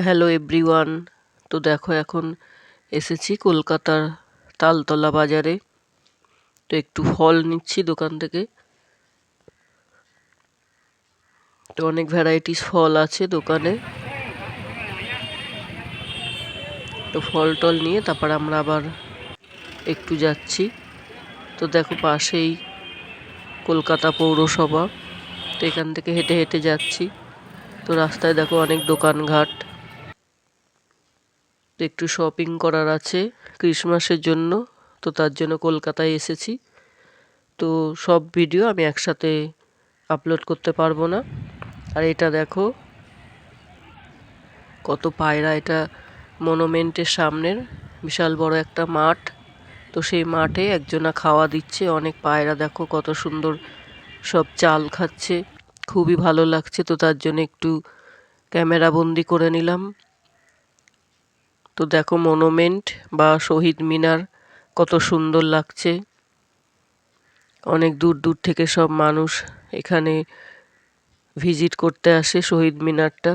Hello everyone. তো দেখো এখন এসেছি কলকাতার তালতলা বাজারে। তো একটু ফল নিচ্ছি দোকান থেকে। তো অনেক ভ্যারাইটিস ফল আছে দোকানে। তো ফল টল নিয়ে তারপর আমরা আবার একটু যাচ্ছি। তো দেখো পাশেই কলকাতা পৌরসভা। তো এখান থেকে হেঁটে হেঁটে যাচ্ছি। তো রাস্তায় দেখো অনেক দোকানঘাট। তো একটু শপিং করার আছে ক্রিসমাসের জন্য। তো তার জন্য কলকাতায় এসেছি। তো সব ভিডিও আমি একসাথে আপলোড করতে পারবো না। আর এটা দেখো কত পায়রা, এটা মনুমেন্টের সামনের বিশাল বড় একটা মাঠ। তো সেই মাঠে একজনা খাওয়া দিচ্ছে, অনেক পায়রা দেখো কত সুন্দর সব চাল খাচ্ছে, খুবই ভালো লাগছে। তো তার জন্য একটু ক্যামেরা বন্দি করে নিলাম। তো দেখো মনুমেন্ট বা শহীদ মিনার কত সুন্দর লাগছে। অনেক দূর দূর থেকে সব মানুষ এখানে ভিজিট করতে আসে শহীদ মিনারটা।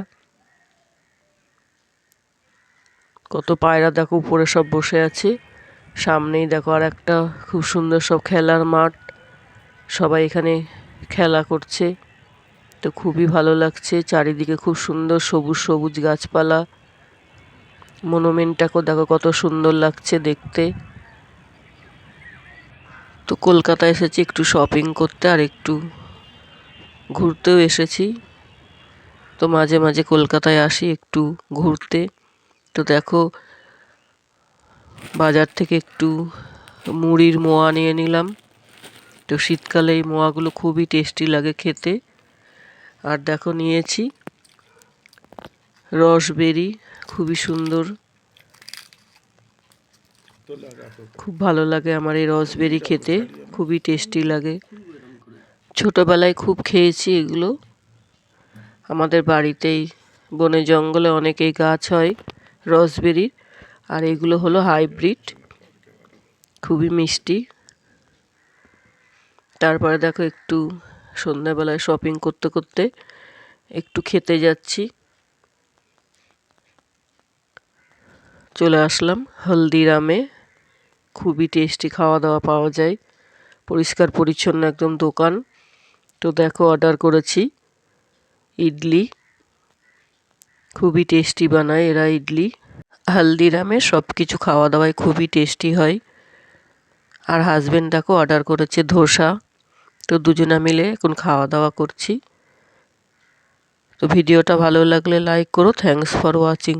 কত পায়রা দেখো উপরে সব বসে আছে। সামনেই দেখো আর একটা খুব সুন্দর সব খেলার মাঠ, সবাই এখানে খেলা করছে। তো খুবই ভালো লাগছে, চারিদিকে খুব সুন্দর সবুজ সবুজ গাছপালা। মনুমেন্টটাকেও দেখো কত সুন্দর লাগছে দেখতে। তো কলকাতায় এসেছি একটু শপিং করতে আর একটু ঘুরতেও এসেছি। তো মাঝে মাঝে কলকাতায় আসি একটু ঘুরতে। তো দেখো বাজার থেকে একটু মুড়ির মোয়া নিয়ে নিলাম। তো শীতকালে এই মোয়াগুলো খুবই টেস্টি লাগে খেতে। আর দেখো নিয়েছি রসবেরি, খুবই সুন্দর, খুব ভালো লাগে আমার এই রসবেরি খেতে, খুবই টেস্টি লাগে। ছোটবেলায় খুব খেয়েছি এগুলো। আমাদের বাড়িতেই বনে জঙ্গলে অনেকেই গাছ হয় রসবেরির। আর এগুলো হলো হাইব্রিড, খুবই মিষ্টি। তারপরে দেখো একটু সন্ধ্যাবেলায় শপিং করতে করতে একটু খেতে যাচ্ছি। চলে আসলাম হলদিরামে, খুবই টেস্টি খাওয়া দাওয়া পাওয়া যায়, পরিষ্কার পরিচ্ছন্ন একদম দোকান। তো দেখো অর্ডার করেছি ইডলি, খুবই টেস্টি বানায় এরা ইডলি। হলদিরামে সব কিছু খাওয়া দাওয়ায় খুবই টেস্টি হয়। আর হাজবেন্ড দেখো অর্ডার করেছে ধোসা। তো দুজনা মিলে এখন খাওয়া দাওয়া করছি। তো ভিডিওটা ভালো লাগলে লাইক করো। Thanks for watching.